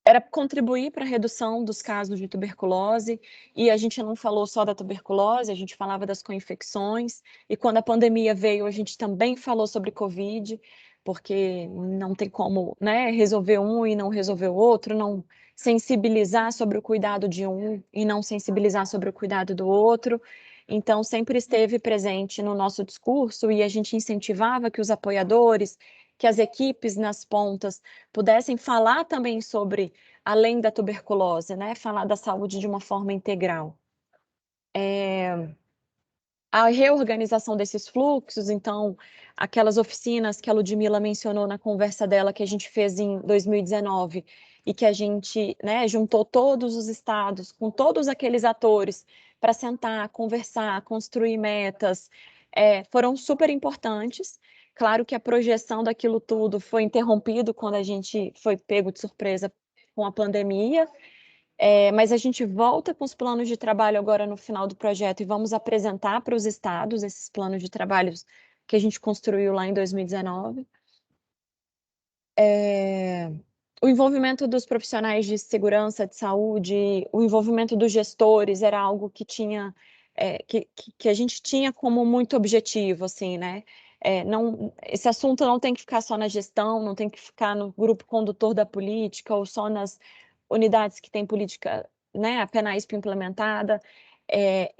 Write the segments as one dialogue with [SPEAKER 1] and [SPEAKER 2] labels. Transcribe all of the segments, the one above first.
[SPEAKER 1] era contribuir para a redução dos casos de tuberculose, e a gente não falou só da tuberculose, a gente falava das co-infecções, e quando a pandemia veio, a gente também falou sobre Covid, porque não tem como, né, resolver um e não resolver o outro, não sensibilizar sobre o cuidado de um e não sensibilizar sobre o cuidado do outro. Então, sempre esteve presente no nosso discurso e a gente incentivava que os apoiadores, que as equipes nas pontas pudessem falar também sobre, além da tuberculose, né, falar da saúde de uma forma integral. A reorganização desses fluxos, então, aquelas oficinas que a Ludmila mencionou na conversa dela, que a gente fez em 2019, e que a gente, né, juntou todos os estados, com todos aqueles atores, para sentar, conversar, construir metas, foram super importantes. Claro que a projeção daquilo tudo foi interrompido quando a gente foi pego de surpresa com a pandemia, mas a gente volta com os planos de trabalho agora no final do projeto e vamos apresentar para os estados esses planos de trabalhos que a gente construiu lá em 2019. O envolvimento dos profissionais de segurança, de saúde, o envolvimento dos gestores era algo que tinha, que a gente tinha como muito objetivo, assim, né? Não, esse assunto não tem que ficar só na gestão, não tem que ficar no grupo condutor da política ou só nas unidades que têm política, né, a PENASP implementada.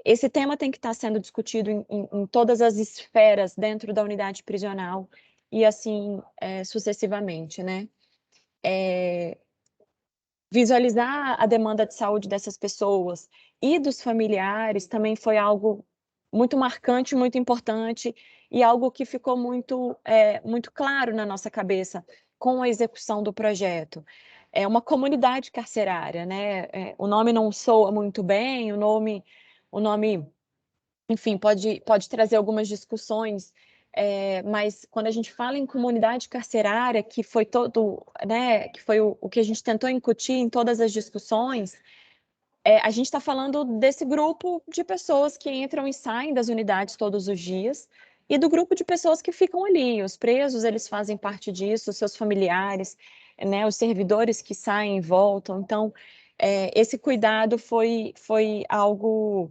[SPEAKER 1] Esse tema tem que estar sendo discutido em todas as esferas dentro da unidade prisional e assim sucessivamente, né? Visualizar a demanda de saúde dessas pessoas e dos familiares também foi algo muito marcante, muito importante e algo que ficou muito claro na nossa cabeça com a execução do projeto. É uma comunidade carcerária, né? O nome não soa muito bem, o nome, enfim, pode trazer algumas discussões, mas quando a gente fala em comunidade carcerária, que foi todo, né, que foi o que a gente tentou incutir em todas as discussões, a gente está falando desse grupo de pessoas que entram e saem das unidades todos os dias, e do grupo de pessoas que ficam ali. Os presos, eles fazem parte disso, os seus familiares, né, os servidores que saem e voltam. Então, esse cuidado foi algo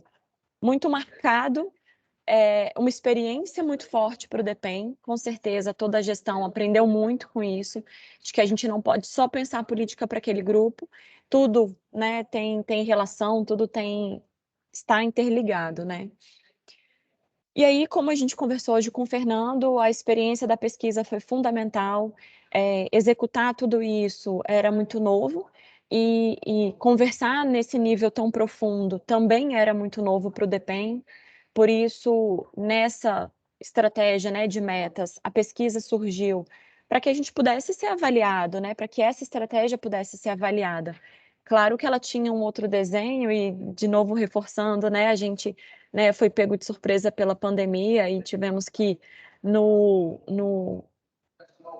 [SPEAKER 1] muito marcado, uma experiência muito forte para o DPEM, com certeza toda a gestão aprendeu muito com isso, de que a gente não pode só pensar política para aquele grupo, tudo, né, tem relação, tudo está interligado, né. E aí, como a gente conversou hoje com o Fernando, a experiência da pesquisa foi fundamental, executar tudo isso era muito novo, e conversar nesse nível tão profundo também era muito novo para o DPEM, por isso, nessa estratégia, né, de metas, a pesquisa surgiu para que a gente pudesse ser avaliado, né, para que essa estratégia pudesse ser avaliada. Claro que ela tinha um outro desenho e, de novo, reforçando, né, a gente, né, foi pego de surpresa pela pandemia e tivemos que, no no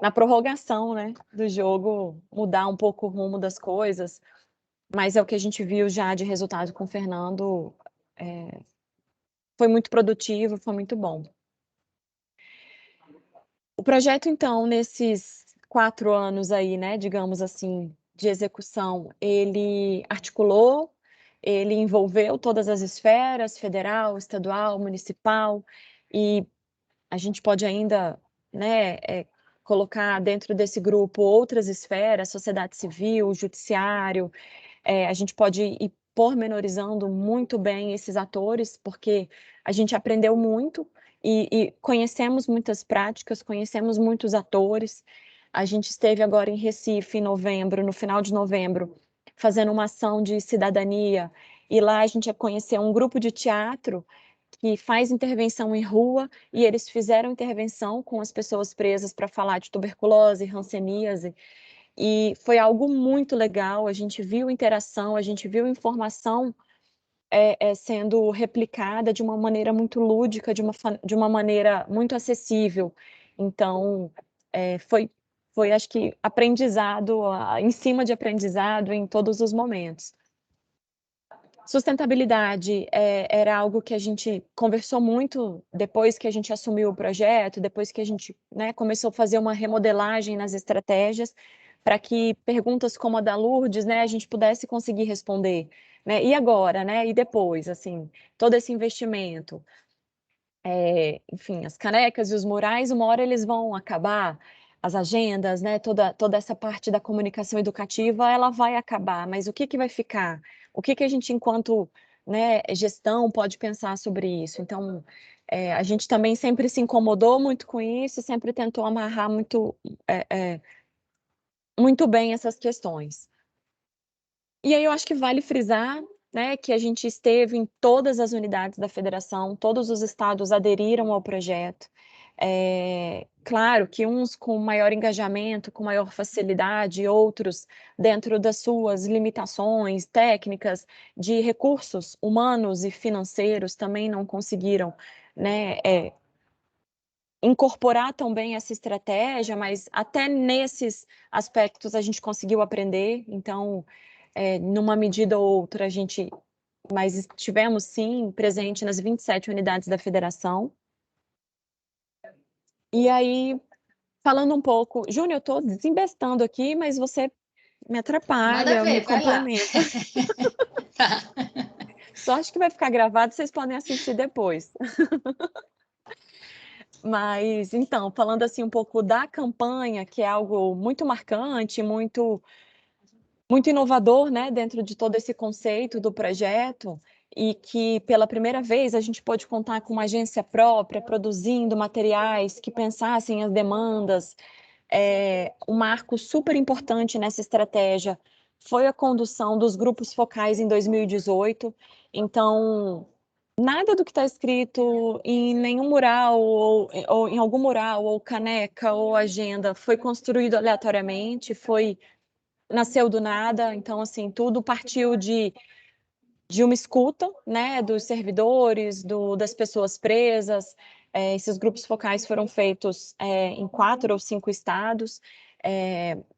[SPEAKER 1] na prorrogação, né, do jogo, mudar um pouco o rumo das coisas, mas é o que a gente viu já de resultado com o Fernando, foi muito produtivo, foi muito bom. O projeto, então, nesses 4 anos aí, né, digamos assim, de execução, ele articulou, ele envolveu todas as esferas, federal, estadual, municipal, e a gente pode ainda, né, colocar dentro desse grupo outras esferas, sociedade civil, judiciário, a gente pode ir pormenorizando muito bem esses atores, porque a gente aprendeu muito e conhecemos muitas práticas, conhecemos muitos atores. A gente esteve agora em Recife, em novembro, no final de novembro, fazendo uma ação de cidadania, e lá a gente ia conhecer um grupo de teatro que faz intervenção em rua, e eles fizeram intervenção com as pessoas presas para falar de tuberculose, hanseníase, e foi algo muito legal, a gente viu interação, a gente viu informação, sendo replicada de uma maneira muito lúdica, de uma maneira muito acessível. Então, foi acho que aprendizado, em cima de aprendizado em todos os momentos. Sustentabilidade era algo que a gente conversou muito depois que a gente assumiu o projeto, depois que a gente, né, começou a fazer uma remodelagem nas estratégias, para que perguntas como a da Lourdes, né, a gente pudesse conseguir responder, né? E agora, né? E depois, assim, todo esse investimento, enfim, as canecas e os murais, uma hora eles vão acabar, as agendas, né, toda essa parte da comunicação educativa, ela vai acabar, mas o que que vai ficar? O que que a gente, enquanto, né, gestão, pode pensar sobre isso? Então, a gente também sempre se incomodou muito com isso e sempre tentou amarrar muito bem essas questões. E aí eu acho que vale frisar, né, que a gente esteve em todas as unidades da federação, todos os estados aderiram ao projeto. Claro que uns com maior engajamento, com maior facilidade, outros dentro das suas limitações técnicas, de recursos humanos e financeiros, também não conseguiram, né, incorporar tão bem essa estratégia, mas até nesses aspectos a gente conseguiu aprender, então, numa medida ou outra mas estivemos sim presente nas 27 unidades da federação. E aí, falando um pouco, Júnior, eu estou desembestando aqui, mas você me
[SPEAKER 2] Manda
[SPEAKER 1] atrapalha, me
[SPEAKER 2] ver, vai lá.
[SPEAKER 1] complementa.
[SPEAKER 2] Tá.
[SPEAKER 1] Sorte que vai ficar gravado, vocês podem assistir depois. Mas, então, falando assim um pouco da campanha, que é algo muito marcante, muito inovador, né, dentro de todo esse conceito do projeto, e que pela primeira vez a gente pôde contar com uma agência própria, produzindo materiais que pensassem as demandas. Um marco super importante nessa estratégia foi a condução dos grupos focais em 2018. Então, nada do que está escrito em nenhum mural, ou em algum mural, ou caneca, ou agenda, foi construído aleatoriamente, nasceu do nada. Então, assim, tudo partiu de uma escuta, né, dos servidores, das pessoas presas. Esses grupos focais foram feitos em 4 ou 5 estados,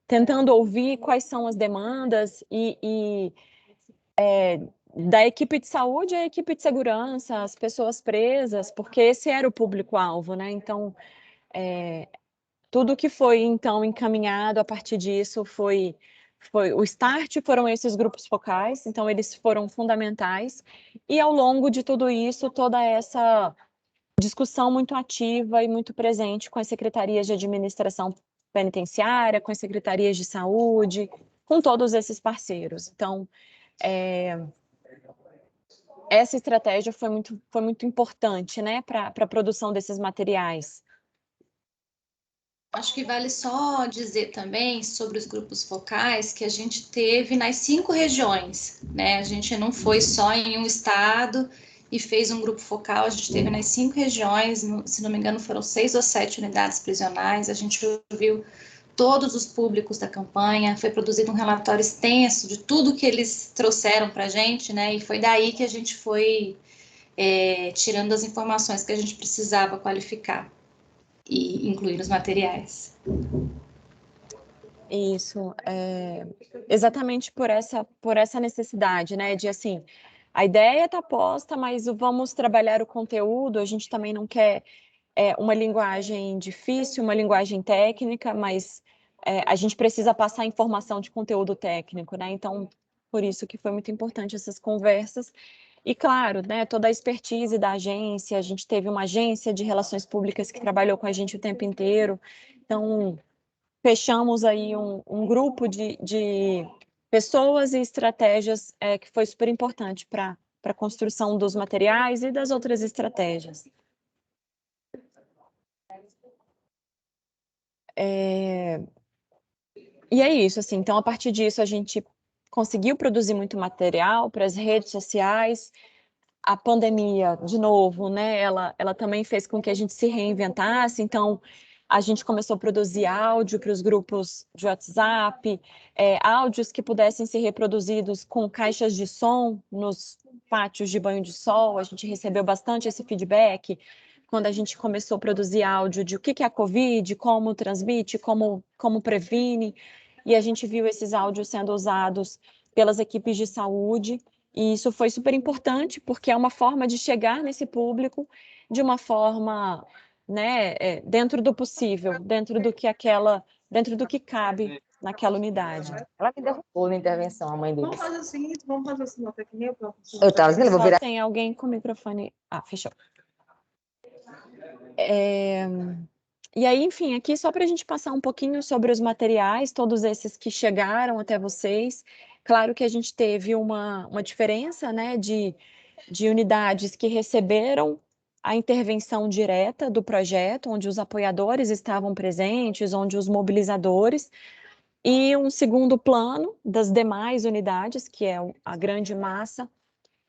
[SPEAKER 1] tentando ouvir quais são as demandas da equipe de saúde à equipe de segurança, as pessoas presas, porque esse era o público-alvo, né? Então, tudo que foi então encaminhado a partir disso foi o start, foram esses grupos focais, então eles foram fundamentais, e ao longo de tudo isso, toda essa discussão muito ativa e muito presente com as secretarias de administração penitenciária, com as secretarias de saúde, com todos esses parceiros. Então, essa estratégia foi muito importante, né, para a produção desses materiais.
[SPEAKER 2] Acho que vale só dizer também sobre os grupos focais que a gente teve nas 5 regiões, né? A gente não foi só em um estado e fez um grupo focal, a gente teve nas 5 regiões, se não me engano foram 6 ou 7 unidades prisionais, a gente ouviu todos os públicos da campanha, foi produzido um relatório extenso de tudo que eles trouxeram para a gente, né? E foi daí que a gente foi tirando as informações que a gente precisava qualificar e incluir nos materiais.
[SPEAKER 1] Isso, exatamente por essa necessidade, né, de assim, a ideia está posta, mas vamos trabalhar o conteúdo, a gente também não quer uma linguagem difícil, uma linguagem técnica, mas a gente precisa passar informação de conteúdo técnico, né, então, por isso que foi muito importante essas conversas. E claro, né, toda a expertise da agência, a gente teve uma agência de relações públicas que trabalhou com a gente o tempo inteiro, então fechamos aí um grupo de pessoas e estratégias que foi super importante para a construção dos materiais e das outras estratégias. E é isso, assim, então a partir disso a gente conseguiu produzir muito material para as redes sociais. A pandemia, de novo, né, ela também fez com que a gente se reinventasse, então a gente começou a produzir áudio para os grupos de WhatsApp, áudios que pudessem ser reproduzidos com caixas de som nos pátios de banho de sol. A gente recebeu bastante esse feedback quando a gente começou a produzir áudio de o que é a Covid, como transmite, como previne, e a gente viu esses áudios sendo usados pelas equipes de saúde. E isso foi super importante, porque é uma forma de chegar nesse público de uma forma, né, dentro do possível, dentro do que cabe naquela unidade.
[SPEAKER 3] Ela me derrubou na intervenção, a mãe deles.
[SPEAKER 4] Vamos fazer o seguinte, vamos fazer assim, nota aqui, eu
[SPEAKER 3] Eu estava dizendo, eu vou
[SPEAKER 1] Só
[SPEAKER 3] virar.
[SPEAKER 1] tem alguém com o microfone. Ah, fechou. E aí, enfim, aqui só para a gente passar um pouquinho sobre os materiais, todos esses que chegaram até vocês. Claro que a gente teve uma diferença, né, de unidades que receberam a intervenção direta do projeto, onde os apoiadores estavam presentes, onde os mobilizadores, e um segundo plano das demais unidades, que é a grande massa,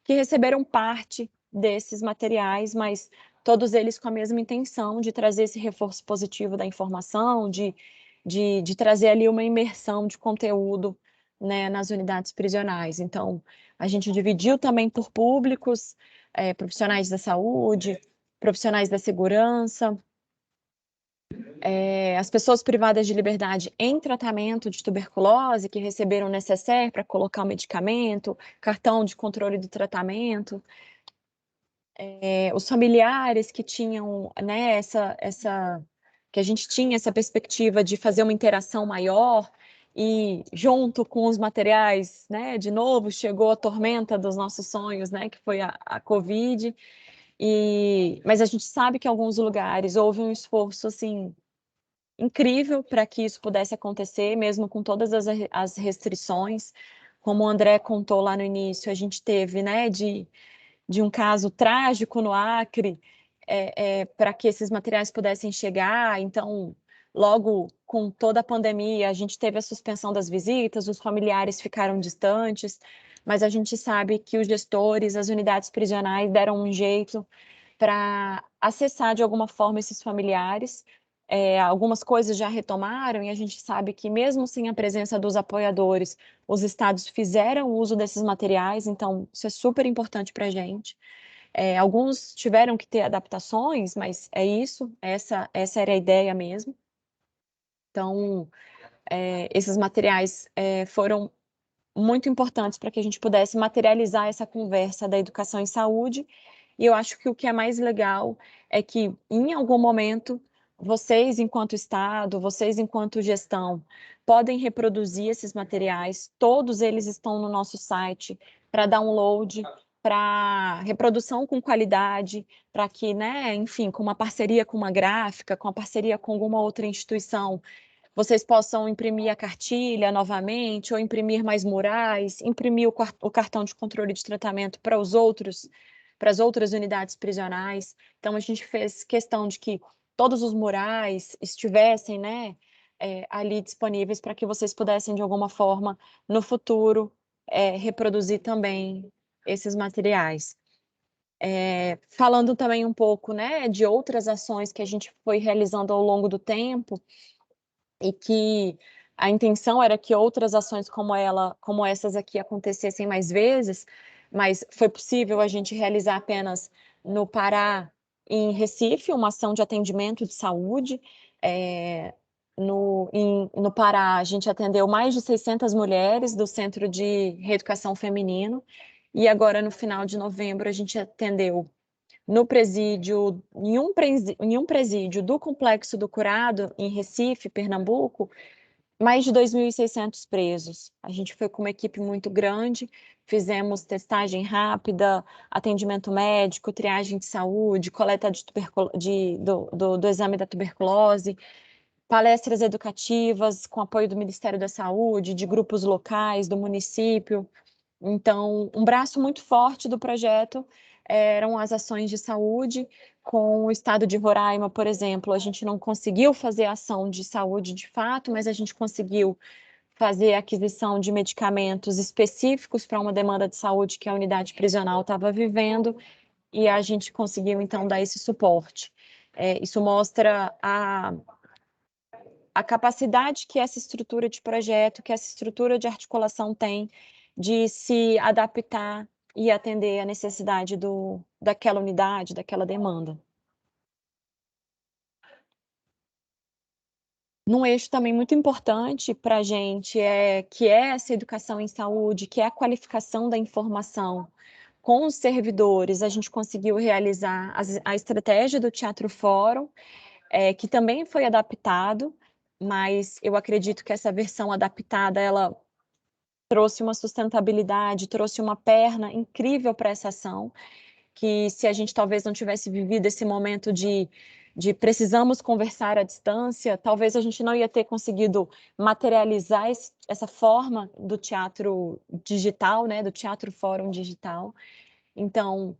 [SPEAKER 1] que receberam parte desses materiais, mas todos eles com a mesma intenção de trazer esse reforço positivo da informação, de trazer ali uma imersão de conteúdo, né, nas unidades prisionais. Então, a gente dividiu também por públicos, profissionais da saúde, profissionais da segurança, as pessoas privadas de liberdade em tratamento de tuberculose, que receberam o necessaire para colocar o medicamento, cartão de controle do tratamento, os familiares que tinham, né, que a gente tinha essa perspectiva de fazer uma interação maior, e junto com os materiais, né, de novo, chegou a tormenta dos nossos sonhos, né, que foi a Covid, mas a gente sabe que em alguns lugares houve um esforço, assim, incrível para que isso pudesse acontecer, mesmo com todas as restrições. Como o André contou lá no início, a gente teve, né, de um caso trágico no Acre, para que esses materiais pudessem chegar. Então, logo com toda a pandemia, a gente teve a suspensão das visitas, os familiares ficaram distantes, mas a gente sabe que os gestores, as unidades prisionais deram um jeito para acessar de alguma forma esses familiares. Algumas coisas já retomaram, e a gente sabe que mesmo sem a presença dos apoiadores, os estados fizeram uso desses materiais, então isso é super importante para a gente. Alguns tiveram que ter adaptações, mas é isso, essa era a ideia mesmo. Então, esses materiais foram muito importantes para que a gente pudesse materializar essa conversa da educação em saúde. E eu acho que o que é mais legal é que, em algum momento, vocês, enquanto Estado, vocês, enquanto gestão, podem reproduzir esses materiais. Todos eles estão no nosso site para download, para reprodução com qualidade, para que, né, enfim, com uma parceria com uma gráfica, com a parceria com alguma outra instituição, vocês possam imprimir a cartilha novamente, ou imprimir mais murais, imprimir o cartão de controle de tratamento para as outras unidades prisionais. Então, a gente fez questão de que todos os murais estivessem, né, ali disponíveis para que vocês pudessem, de alguma forma, no futuro, reproduzir também esses materiais. Falando também um pouco, né, de outras ações que a gente foi realizando ao longo do tempo, e que a intenção era que outras ações como essas aqui acontecessem mais vezes, mas foi possível a gente realizar apenas no Pará e em Recife, uma ação de atendimento de saúde. No Pará, a gente atendeu mais de 600 mulheres do Centro de Reeducação Feminino, e agora, no final de novembro, a gente atendeu no presídio, em um presídio do Complexo do Curado, em Recife, Pernambuco, mais de 2.600 presos. A gente foi com uma equipe muito grande, fizemos testagem rápida, atendimento médico, triagem de saúde, coleta do exame da tuberculose, palestras educativas com apoio do Ministério da Saúde, de grupos locais, do município. Então, um braço muito forte do projeto eram as ações de saúde. Com o estado de Roraima, por exemplo, a gente não conseguiu fazer ação de saúde de fato, mas a gente conseguiu fazer a aquisição de medicamentos específicos para uma demanda de saúde que a unidade prisional estava vivendo, e a gente conseguiu, então, dar esse suporte. Isso mostra a capacidade que essa estrutura de projeto, que essa estrutura de articulação tem de se adaptar e atender a necessidade daquela unidade, daquela demanda. num eixo também muito importante para a gente, que é essa educação em saúde, que é a qualificação da informação com os servidores. A gente conseguiu realizar a estratégia do Teatro Fórum, que também foi adaptado, mas eu acredito que essa versão adaptada, ela trouxe uma sustentabilidade, trouxe uma perna incrível para essa ação, que se a gente talvez não tivesse vivido esse momento de precisamos conversar à distância, talvez a gente não ia ter conseguido materializar essa forma do teatro digital, né, do Teatro Fórum digital. Então,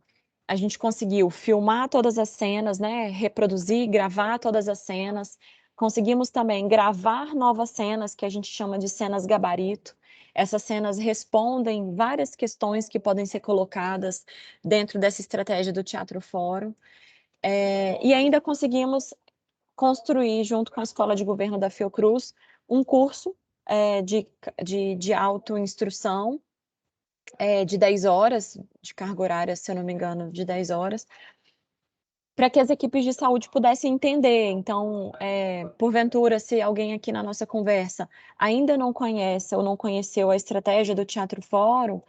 [SPEAKER 1] a gente conseguiu filmar todas as cenas, né, reproduzir, gravar todas as cenas. Conseguimos também gravar novas cenas, que a gente chama de cenas gabarito. Essas cenas respondem várias questões que podem ser colocadas dentro dessa estratégia do Teatro Fórum. E ainda conseguimos construir, junto com a Escola de Governo da Fiocruz, um curso de autoinstrução, de 10 horas, de carga horária, se eu não me engano, de 10 horas, para que as equipes de saúde pudessem entender. Então, porventura, se alguém aqui na nossa conversa ainda não conhece ou não conheceu a estratégia do Teatro Fórum,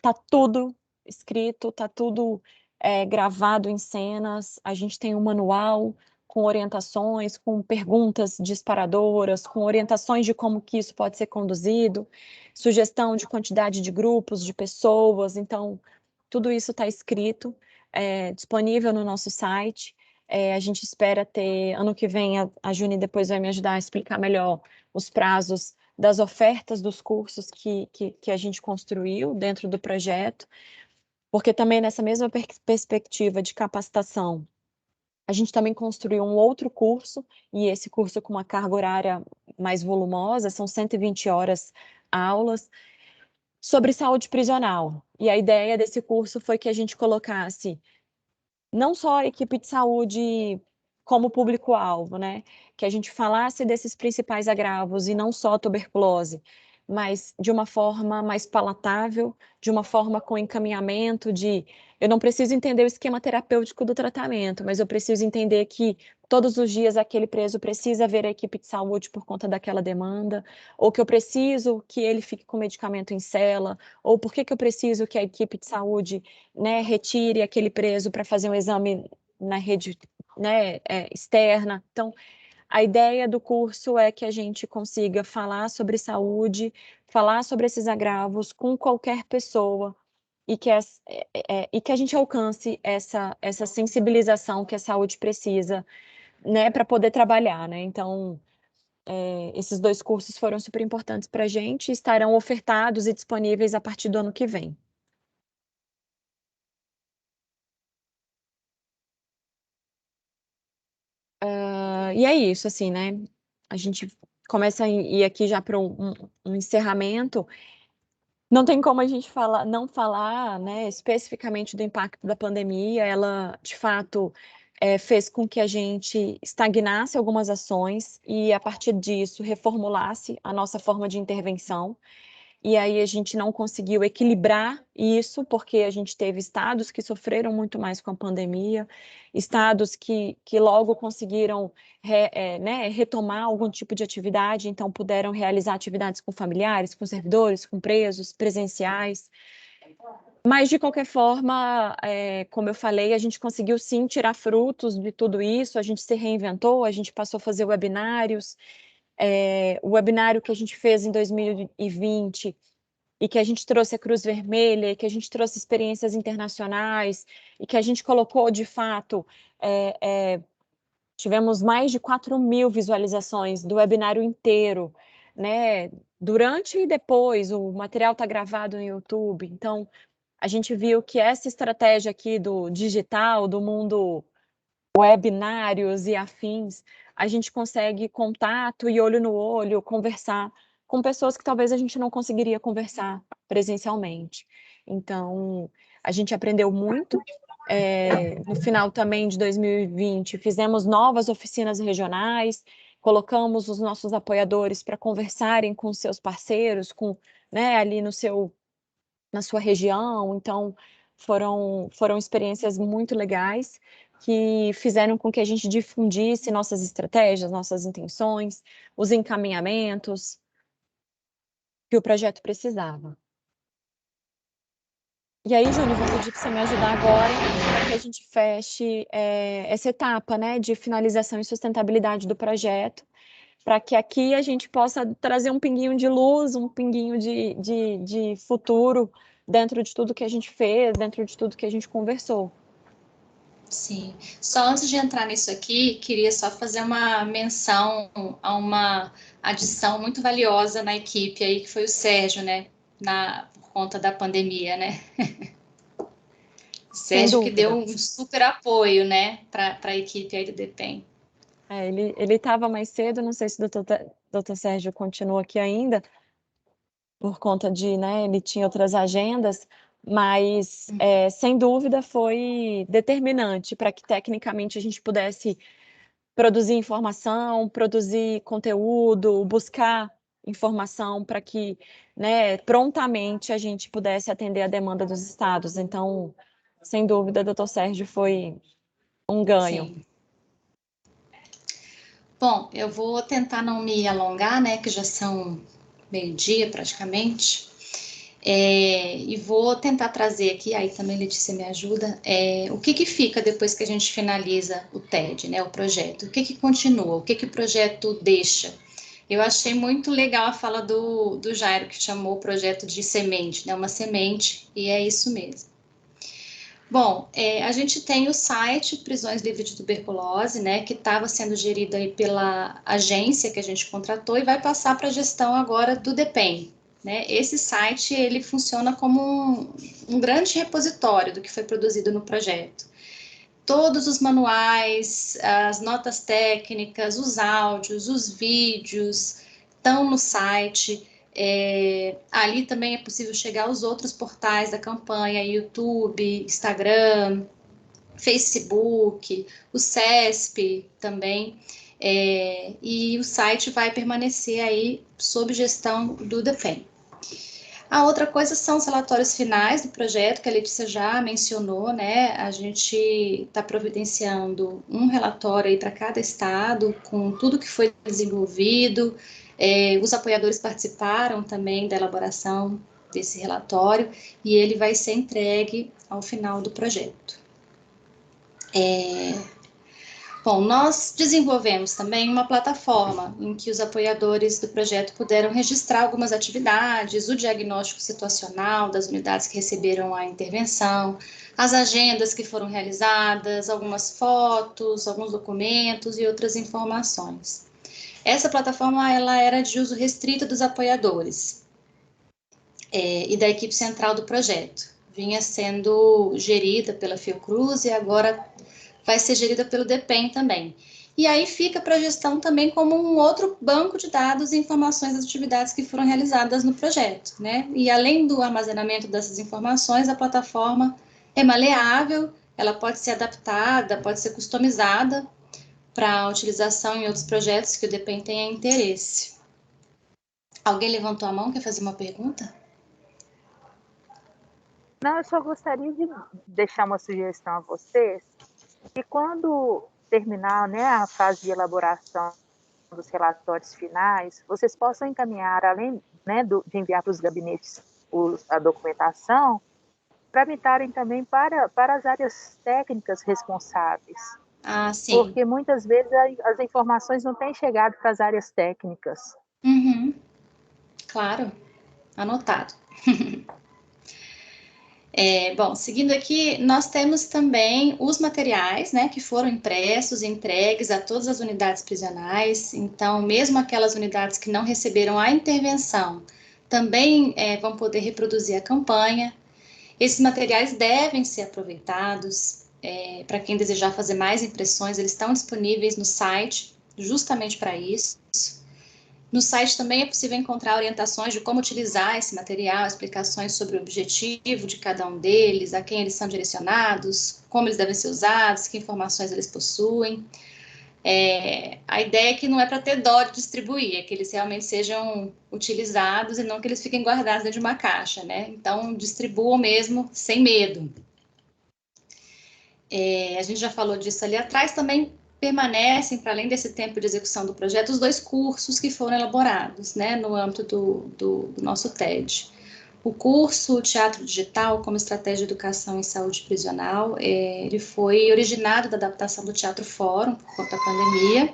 [SPEAKER 1] tá tudo escrito, tá tudo gravado em cenas. A gente tem um manual com orientações, com perguntas disparadoras, com orientações de como que isso pode ser conduzido, sugestão de quantidade de grupos, de pessoas. Então, tudo isso está escrito, disponível no nosso site. A gente espera ter, ano que vem, a Juni depois vai me ajudar a explicar melhor os prazos das ofertas dos cursos que a gente construiu dentro do projeto, porque também nessa mesma perspectiva de capacitação, a gente também construiu um outro curso, e esse curso com uma carga horária mais volumosa, são 120 horas aulas, sobre saúde prisional. E a ideia desse curso foi que a gente colocasse não só a equipe de saúde como público-alvo, né? Que a gente falasse desses principais agravos e não só a tuberculose, mas de uma forma mais palatável, de uma forma com encaminhamento de eu não preciso entender o esquema terapêutico do tratamento, mas eu preciso entender que todos os dias aquele preso precisa ver a equipe de saúde por conta daquela demanda, ou que eu preciso que ele fique com medicamento em cela, ou por que eu preciso que a equipe de saúde, né, retire aquele preso para fazer um exame na rede, né, externa. Então, a ideia do curso é que a gente consiga falar sobre saúde, falar sobre esses agravos com qualquer pessoa e que a gente alcance essa sensibilização que a saúde precisa, né, para poder trabalhar, né? Então, esses 2 cursos foram super importantes para a gente e estarão ofertados e disponíveis a partir do ano que vem. E é isso, assim, né? A gente começa a ir aqui já para um encerramento. Não tem como a gente não falar, né, especificamente do impacto da pandemia. Ela, de fato, fez com que a gente estagnasse algumas ações e, a partir disso, reformulasse a nossa forma de intervenção. E aí a gente não conseguiu equilibrar isso, porque a gente teve estados que sofreram muito mais com a pandemia, estados que logo conseguiram né, retomar algum tipo de atividade, então puderam realizar atividades com familiares, com servidores, com presos, presenciais. Mas, de qualquer forma, como eu falei, a gente conseguiu sim tirar frutos de tudo isso, a gente se reinventou, a gente passou a fazer webinários. O webinário que a gente fez em 2020 e que a gente trouxe a Cruz Vermelha, e que a gente trouxe experiências internacionais, e que a gente colocou, de fato, tivemos mais de 4.000 visualizações do webinário inteiro, né? Durante e depois, o material está gravado no YouTube. Então, a gente viu que essa estratégia aqui do digital, do mundo webinários e afins, a gente consegue contato e olho no olho, conversar com pessoas que talvez a gente não conseguiria conversar presencialmente. Então, a gente aprendeu muito. No final também de 2020, fizemos novas oficinas regionais, colocamos os nossos apoiadores para conversarem com seus parceiros, né, ali na sua região. Então, foram experiências muito legais. que fizeram com que a gente difundisse nossas estratégias, nossas intenções, os encaminhamentos que o projeto precisava. E aí, Júnior, vou pedir para você me ajudar agora para que a gente feche essa etapa, né, de finalização e sustentabilidade do projeto, para que aqui a gente possa trazer um pinguinho de luz, um pinguinho de futuro dentro de tudo que a gente fez, dentro de tudo que a gente conversou.
[SPEAKER 2] Sim. Só antes de entrar nisso aqui, queria só fazer uma menção a uma adição muito valiosa na equipe aí, que foi o Sérgio, né? Por conta da pandemia, né? Sérgio que deu um super apoio, né, para a equipe aí do DEPEN.
[SPEAKER 1] Ele estava mais cedo, não sei se o doutor Sérgio continua aqui ainda, por conta de, né, ele tinha outras agendas, mas, sem dúvida, foi determinante para que, tecnicamente, a gente pudesse produzir informação, produzir conteúdo, buscar informação para que, né, prontamente a gente pudesse atender a demanda dos estados. Então, sem dúvida, doutor Sérgio foi um ganho.
[SPEAKER 2] Sim. Bom, eu vou tentar não me alongar, né, que já são meio-dia praticamente, e vou tentar trazer aqui, aí também Letícia me ajuda, o que fica depois que a gente finaliza o TED, né, o projeto, o que continua, o que o projeto deixa. Eu achei muito legal a fala do Jairo, que chamou o projeto de semente, né, uma semente, e é isso mesmo. Bom, a gente tem o site Prisões Livres de Tuberculose, né, que estava sendo gerido aí pela agência que a gente contratou e vai passar para a gestão agora do DEPEN, né? Esse site, ele funciona como um grande repositório do que foi produzido no projeto. Todos os manuais, as notas técnicas, os áudios, os vídeos estão no site. Ali também é possível chegar aos outros portais da campanha, YouTube, Instagram, Facebook, o CESP também, e o site vai permanecer aí sob gestão do DEPEN. A outra coisa são os relatórios finais do projeto, que a Letícia já mencionou, né? A gente está providenciando um relatório aí para cada estado, com tudo que foi desenvolvido. Os apoiadores participaram também da elaboração desse relatório e ele vai ser entregue ao final do projeto. Bom, nós desenvolvemos também uma plataforma em que os apoiadores do projeto puderam registrar algumas atividades, o diagnóstico situacional das unidades que receberam a intervenção, as agendas que foram realizadas, algumas fotos, alguns documentos e outras informações. Essa plataforma ela era de uso restrito dos apoiadores e da equipe central do projeto. Vinha sendo gerida pela Fiocruz e agora vai ser gerida pelo DEPEN também. E aí fica para a gestão também como um outro banco de dados e informações das atividades que foram realizadas no projeto, né? E além do armazenamento dessas informações, a plataforma é maleável, ela pode ser adaptada, pode ser customizada para utilização em outros projetos que o DEPEN tenha interesse. Alguém levantou a mão, quer fazer uma pergunta?
[SPEAKER 5] Não, eu só gostaria de deixar uma sugestão a vocês, que quando terminar, né, a fase de elaboração dos relatórios finais, vocês possam encaminhar, além, né, de enviar para os gabinetes a documentação, tramitarem também para as áreas técnicas responsáveis.
[SPEAKER 2] Ah, sim.
[SPEAKER 5] Porque muitas vezes as informações não têm chegado para as áreas técnicas.
[SPEAKER 2] Uhum. Claro, anotado. Bom, seguindo aqui, nós temos também os materiais, né, que foram impressos e entregues a todas as unidades prisionais. Então, mesmo aquelas unidades que não receberam a intervenção, também vão poder reproduzir a campanha. Esses materiais devem ser aproveitados. Para quem desejar fazer mais impressões, eles estão disponíveis no site, justamente para isso. No site também é possível encontrar orientações de como utilizar esse material, explicações sobre o objetivo de cada um deles, a quem eles são direcionados, como eles devem ser usados, que informações eles possuem. A ideia é que não é para ter dó de distribuir, é que eles realmente sejam utilizados e não que eles fiquem guardados dentro de uma caixa, né? Então, distribuam mesmo sem medo. A gente já falou disso ali atrás, também permanecem, para além desse tempo de execução do projeto, os 2 cursos que foram elaborados, né, no âmbito do nosso TED. O curso Teatro Digital como Estratégia de Educação em Saúde Prisional, ele foi originado da adaptação do Teatro Fórum, por conta da pandemia,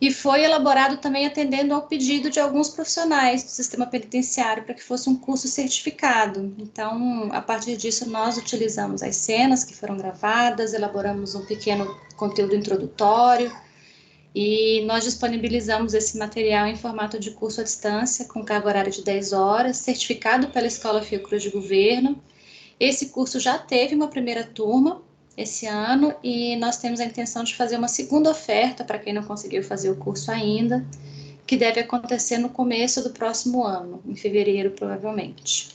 [SPEAKER 2] e foi elaborado também atendendo ao pedido de alguns profissionais do sistema penitenciário para que fosse um curso certificado. Então, a partir disso, nós utilizamos as cenas que foram gravadas, elaboramos um pequeno conteúdo introdutório e nós disponibilizamos esse material em formato de curso à distância, com carga horária de 10 horas, certificado pela Escola Fiocruz de Governo. Esse curso já teve uma primeira turma esse ano e nós temos a intenção de fazer uma segunda oferta para quem não conseguiu fazer o curso ainda, que deve acontecer no começo do próximo ano, em fevereiro provavelmente.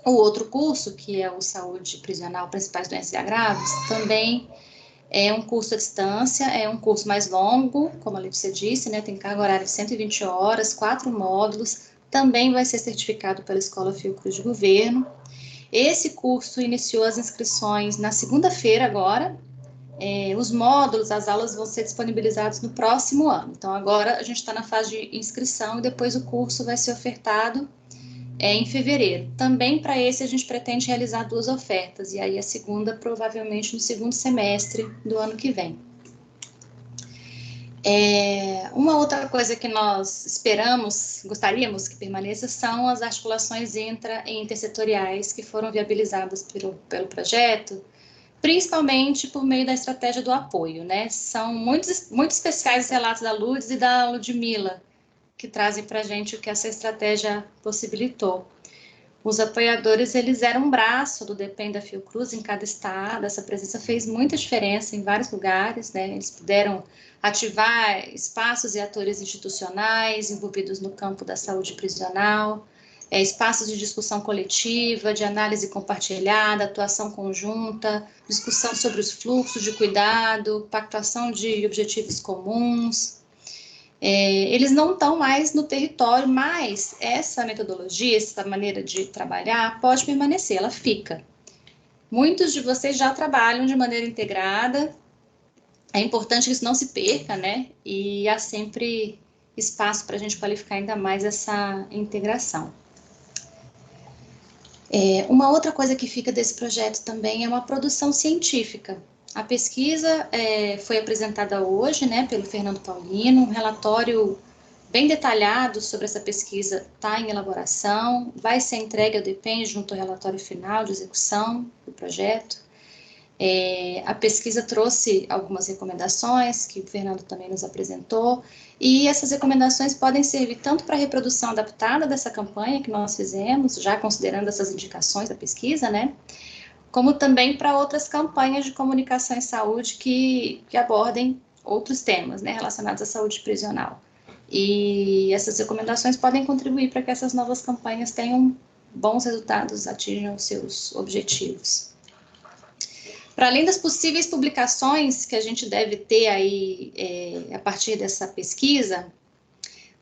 [SPEAKER 2] O outro curso, que é o Saúde Prisional, Principais Doenças e Agravos, também é um curso à distância, é um curso mais longo, como a Letícia disse, né, tem carga horária de 120 horas, 4 módulos, também vai ser certificado pela Escola Fiocruz de Governo. Esse curso iniciou as inscrições na segunda-feira agora. Os módulos, as aulas vão ser disponibilizados no próximo ano. Então, agora a gente está na fase de inscrição e depois o curso vai ser ofertado em fevereiro. Também para esse a gente pretende realizar 2 ofertas, e aí a segunda provavelmente no segundo semestre do ano que vem. Uma outra coisa que nós esperamos, gostaríamos que permaneça, são as articulações intersetoriais que foram viabilizadas pelo projeto, principalmente por meio da estratégia do apoio, né? São muito especiais os relatos da Lourdes e da Ludmila, que trazem para a gente o que essa estratégia possibilitou. Os apoiadores, eles eram um braço do DEPEN da Fiocruz em cada estado, essa presença fez muita diferença em vários lugares, né? Eles puderam ativar espaços e atores institucionais envolvidos no campo da saúde prisional, espaços de discussão coletiva, de análise compartilhada, atuação conjunta, discussão sobre os fluxos de cuidado, pactuação de objetivos comuns. Eles não estão mais no território, mas essa metodologia, essa maneira de trabalhar pode permanecer, ela fica. Muitos de vocês já trabalham de maneira integrada, é importante que isso não se perca, né? E há sempre espaço para a gente qualificar ainda mais essa integração. Uma outra coisa que fica desse projeto também é uma produção científica. A pesquisa foi apresentada hoje, né, pelo Fernando Paulino, um relatório bem detalhado sobre essa pesquisa está em elaboração, vai ser entregue ao DEPEN junto ao relatório final de execução do projeto. A pesquisa trouxe algumas recomendações que o Fernando também nos apresentou, e essas recomendações podem servir tanto para a reprodução adaptada dessa campanha que nós fizemos, já considerando essas indicações da pesquisa, né, como também para outras campanhas de comunicação em saúde que abordem outros temas, né, relacionados à saúde prisional. E essas recomendações podem contribuir para que essas novas campanhas tenham bons resultados, atinjam seus objetivos. Para além das possíveis publicações que a gente deve ter aí a partir dessa pesquisa,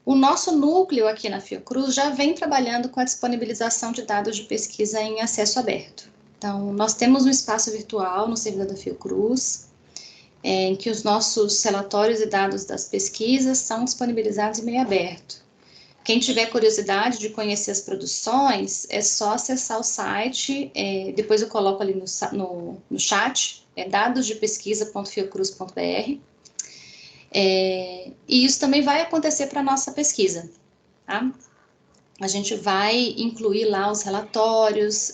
[SPEAKER 2] o nosso núcleo aqui na Fiocruz já vem trabalhando com a disponibilização de dados de pesquisa em acesso aberto. Então, nós temos um espaço virtual no servidor da Fiocruz, em que os nossos relatórios e dados das pesquisas são disponibilizados em meio aberto. Quem tiver curiosidade de conhecer as produções, é só acessar o site, depois eu coloco ali no chat, dadosdepesquisa.fiocruz.br, e isso também vai acontecer para a nossa pesquisa, tá? A gente vai incluir lá os relatórios,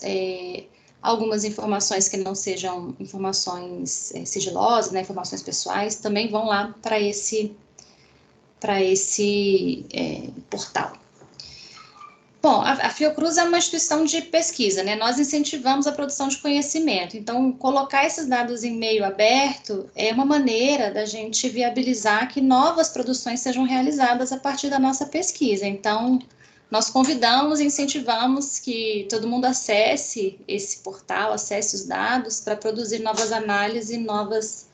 [SPEAKER 2] algumas informações que não sejam informações sigilosas, né, informações pessoais, também vão lá para esse portal. Bom, a Fiocruz é uma instituição de pesquisa, né? Nós incentivamos a produção de conhecimento, então colocar esses dados em meio aberto é uma maneira da gente viabilizar que novas produções sejam realizadas a partir da nossa pesquisa. Então, nós convidamos e incentivamos que todo mundo acesse esse portal, acesse os dados para produzir novas análises e novas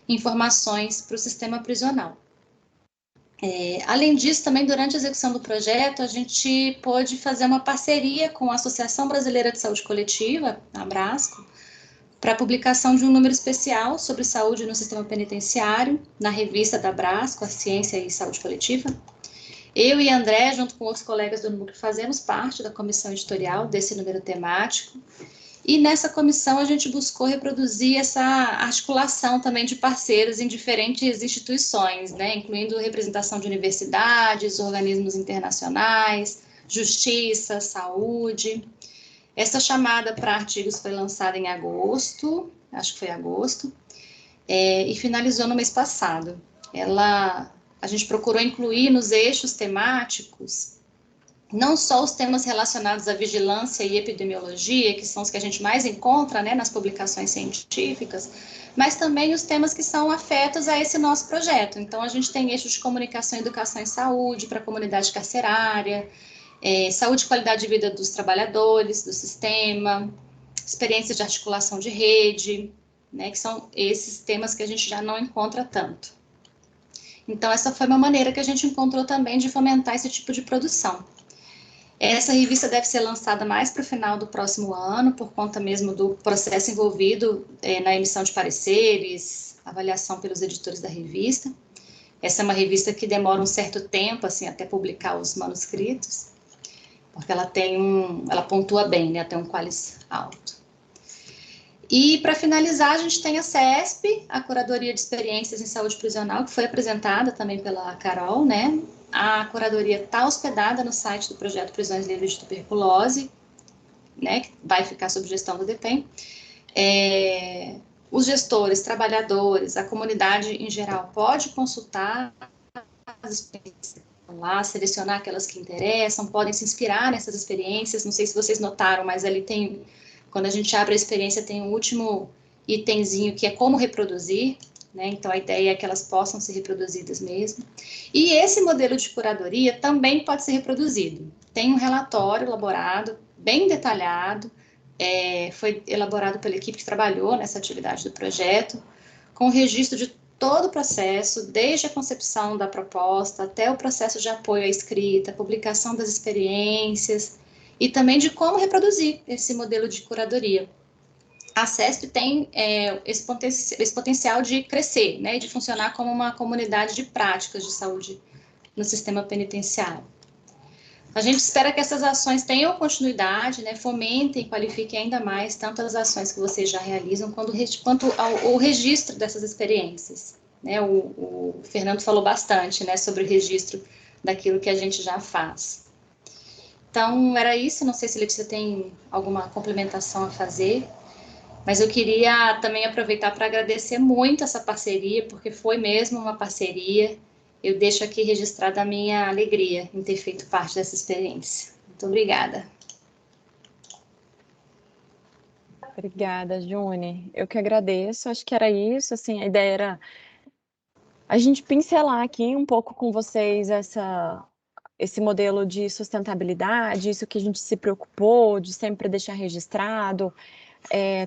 [SPEAKER 2] informações para o sistema prisional. Além disso, também durante a execução do projeto, a gente pôde fazer uma parceria com a Associação Brasileira de Saúde Coletiva, a Abrasco, para a publicação de um número especial sobre saúde no sistema penitenciário, na revista da Brasco, a Ciência e Saúde Coletiva. Eu e André, junto com outros colegas do núcleo, fazemos parte da comissão editorial desse número temático. E nessa comissão a gente buscou reproduzir essa articulação também de parceiros em diferentes instituições, né, incluindo representação de universidades, organismos internacionais, justiça, saúde. Essa chamada para artigos foi lançada em agosto, acho que foi agosto, e finalizou no mês passado. A gente procurou incluir nos eixos temáticos não só os temas relacionados à vigilância e epidemiologia, que são os que a gente mais encontra, né, nas publicações científicas, mas também os temas que são afetos a esse nosso projeto. Então, a gente tem eixos de comunicação, educação e saúde para a comunidade carcerária, saúde e qualidade de vida dos trabalhadores, do sistema, experiências de articulação de rede, né, que são esses temas que a gente já não encontra tanto. Então, essa foi uma maneira que a gente encontrou também de fomentar esse tipo de produção. Essa revista deve ser lançada mais para o final do próximo ano, por conta mesmo do processo envolvido na emissão de pareceres, avaliação pelos editores da revista. Essa é uma revista que demora um certo tempo, assim, até publicar os manuscritos, porque ela pontua bem, né, tem um qualis alto. E, para finalizar, a gente tem a CESP, a Curadoria de Experiências em Saúde Prisional, que foi apresentada também pela Carol, né? A curadoria está hospedada no site do projeto Prisões Livres de Tuberculose, né, que vai ficar sob gestão do DEPEN. Os gestores, trabalhadores, a comunidade em geral pode consultar as experiências lá, selecionar aquelas que interessam, podem se inspirar nessas experiências. Não sei se vocês notaram, mas ali tem, quando a gente abre a experiência, tem um último itemzinho que é como reproduzir. Né? Então, a ideia é que elas possam ser reproduzidas mesmo. E esse modelo de curadoria também pode ser reproduzido. Tem um relatório elaborado, bem detalhado, foi elaborado pela equipe que trabalhou nessa atividade do projeto, com registro de todo o processo, desde a concepção da proposta até o processo de apoio à escrita, publicação das experiências e também de como reproduzir esse modelo de curadoria. A CESP tem esse potencial de crescer, né, de funcionar como uma comunidade de práticas de saúde no sistema penitenciário. A gente espera que essas ações tenham continuidade, né, fomentem e qualifiquem ainda mais tanto as ações que vocês já realizam quanto ao registro dessas experiências. Né? O Fernando falou bastante, né, sobre o registro daquilo que a gente já faz. Então, era isso. Não sei se Letícia tem alguma complementação a fazer. Mas eu queria também aproveitar para agradecer muito essa parceria, porque foi mesmo uma parceria. Eu deixo aqui registrada a minha alegria em ter feito parte dessa experiência. Muito obrigada.
[SPEAKER 1] Obrigada, Juni. Eu que agradeço. Acho que era isso. Assim, a ideia era a gente pincelar aqui um pouco com vocês esse modelo de sustentabilidade, isso que a gente se preocupou de sempre deixar registrado.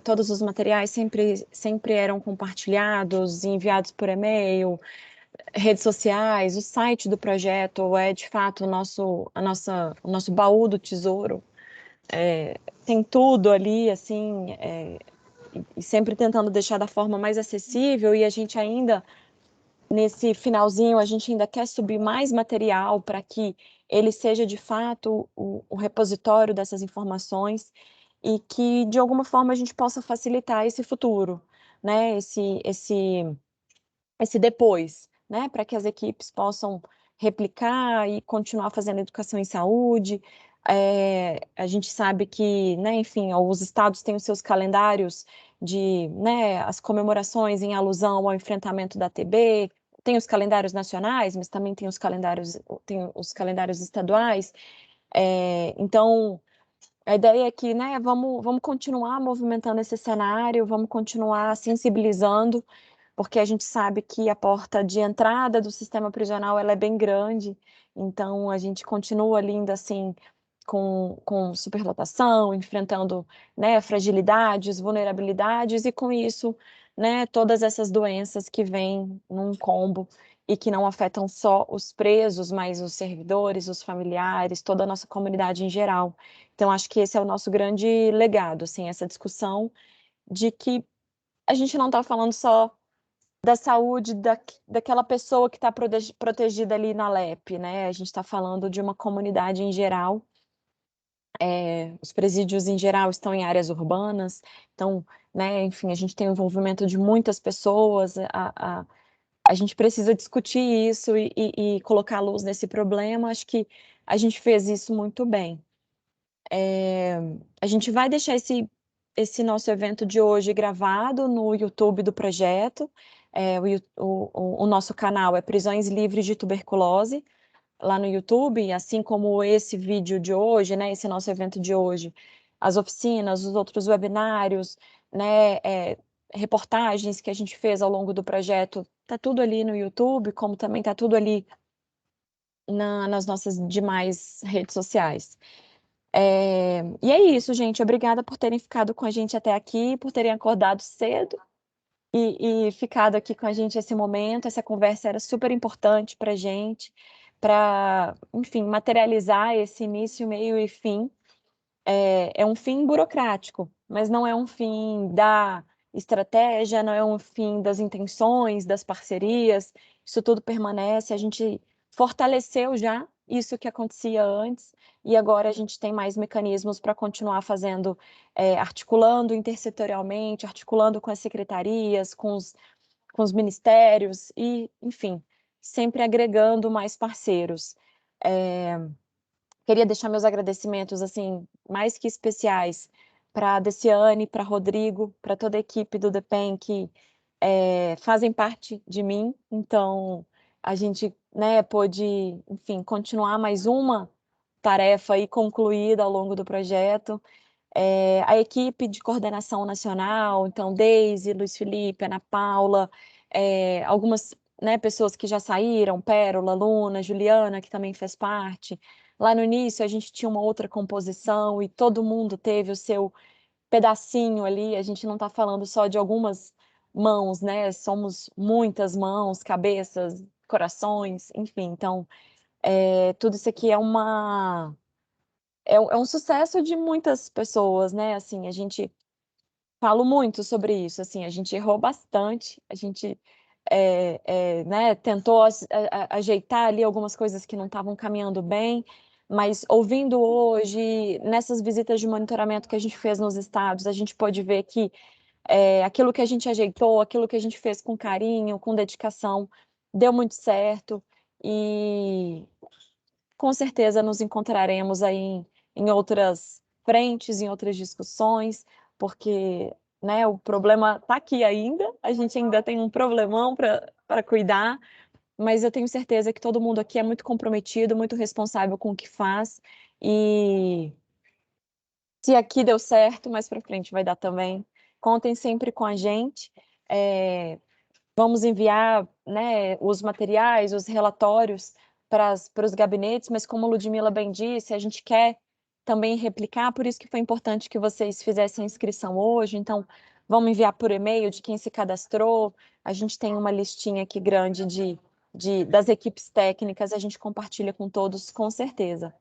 [SPEAKER 1] Todos os materiais sempre eram compartilhados, enviados por e-mail, redes sociais. O site do projeto é, de fato, o nosso baú do tesouro. Tem tudo ali, assim, e sempre tentando deixar da forma mais acessível, e a gente ainda, nesse finalzinho, a gente ainda quer subir mais material para que ele seja, de fato, o repositório dessas informações, e que, de alguma forma, a gente possa facilitar esse futuro, né? Esse depois, né? Para que as equipes possam replicar e continuar fazendo educação em saúde. A gente sabe que, né, enfim, os estados têm os seus calendários de, né, as comemorações em alusão ao enfrentamento da TB, tem os calendários nacionais, mas também tem os calendários estaduais. Então, a ideia é que, né, vamos continuar movimentando esse cenário, vamos continuar sensibilizando, porque a gente sabe que a porta de entrada do sistema prisional ela é bem grande, então a gente continua ainda assim com superlotação, enfrentando, né, fragilidades, vulnerabilidades, e com isso, né, todas essas doenças que vêm num combo e que não afetam só os presos, mas os servidores, os familiares, toda a nossa comunidade em geral. Então, acho que esse é o nosso grande legado, assim, essa discussão de que a gente não está falando só da saúde daquela pessoa que está protegida ali na LEP, né? A gente está falando de uma comunidade em geral. Os presídios em geral estão em áreas urbanas, então, né, enfim, a gente tem o envolvimento de muitas pessoas, a gente precisa discutir isso e colocar luz nesse problema. Acho que a gente fez isso muito bem. A gente vai deixar esse nosso evento de hoje gravado no YouTube do projeto. O nosso canal é Prisões Livres de Tuberculose, lá no YouTube, assim como esse vídeo de hoje, né, esse nosso evento de hoje, as oficinas, os outros webinários, né, reportagens que a gente fez ao longo do projeto, tá tudo ali no YouTube, como também tá tudo ali nas nossas demais redes sociais. E é isso, gente. Obrigada por terem ficado com a gente até aqui, por terem acordado cedo e ficado aqui com a gente esse momento. Essa conversa era super importante para a gente, para, enfim, materializar esse início, meio e fim. É um fim burocrático, mas não é um fim da estratégia, não é um fim das intenções, das parcerias. Isso tudo permanece. A gente fortaleceu já isso que acontecia antes, e agora a gente tem mais mecanismos para continuar fazendo, articulando intersetorialmente, articulando com as secretarias, com os ministérios, e, enfim, sempre agregando mais parceiros. Queria deixar meus agradecimentos, assim, mais que especiais, para a Deciane, para Rodrigo, para toda a equipe do DEPEN que fazem parte de mim. Então, a gente, né, pôde, enfim, continuar mais uma tarefa aí concluída ao longo do projeto. A equipe de coordenação nacional, então, Deise, Luiz Felipe, Ana Paula, algumas, né, pessoas que já saíram, Pérola, Luna, Juliana, que também fez parte. Lá no início, a gente tinha uma outra composição e todo mundo teve o seu pedacinho ali. A gente não está falando só de algumas mãos, né? Somos muitas mãos, cabeças, corações, enfim. Então, tudo isso aqui é um sucesso de muitas pessoas, né? Assim, a gente fala muito sobre isso. Assim, a gente errou bastante, a gente né, tentou ajeitar ali algumas coisas que não estavam caminhando bem, mas ouvindo hoje, nessas visitas de monitoramento que a gente fez nos estados, a gente pôde ver que aquilo que a gente ajeitou, aquilo que a gente fez com carinho, com dedicação, deu muito certo, e com certeza nos encontraremos aí em outras frentes, em outras discussões, porque, né, o problema está aqui ainda, a gente ainda tem um problemão para cuidar, mas eu tenho certeza que todo mundo aqui é muito comprometido, muito responsável com o que faz, e se aqui deu certo, mais para frente vai dar também. Contem sempre com a gente. Vamos enviar, né, os materiais, os relatórios para os gabinetes, mas como a Ludmila bem disse, a gente quer também replicar, por isso que foi importante que vocês fizessem a inscrição hoje. Então, vamos enviar por e-mail de quem se cadastrou. A gente tem uma listinha aqui grande das equipes técnicas, a gente compartilha com todos, com certeza.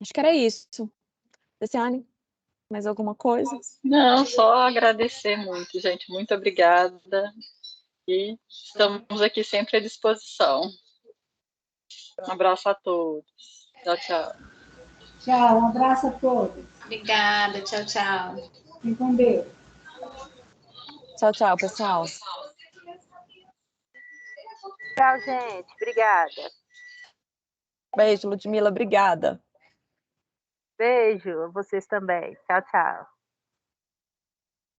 [SPEAKER 1] Acho que era isso. Luciane, mais alguma coisa?
[SPEAKER 6] Não, só agradecer muito, gente. Muito obrigada. E estamos aqui sempre à disposição. Um abraço a todos. Tchau, tchau.
[SPEAKER 4] Tchau, um abraço a todos.
[SPEAKER 2] Obrigada, tchau, tchau.
[SPEAKER 4] Fiquem com Deus.
[SPEAKER 1] Tchau, tchau, pessoal.
[SPEAKER 5] Tchau, gente. Obrigada.
[SPEAKER 1] Beijo, Ludmila, obrigada.
[SPEAKER 5] Beijo a vocês também. Tchau, tchau.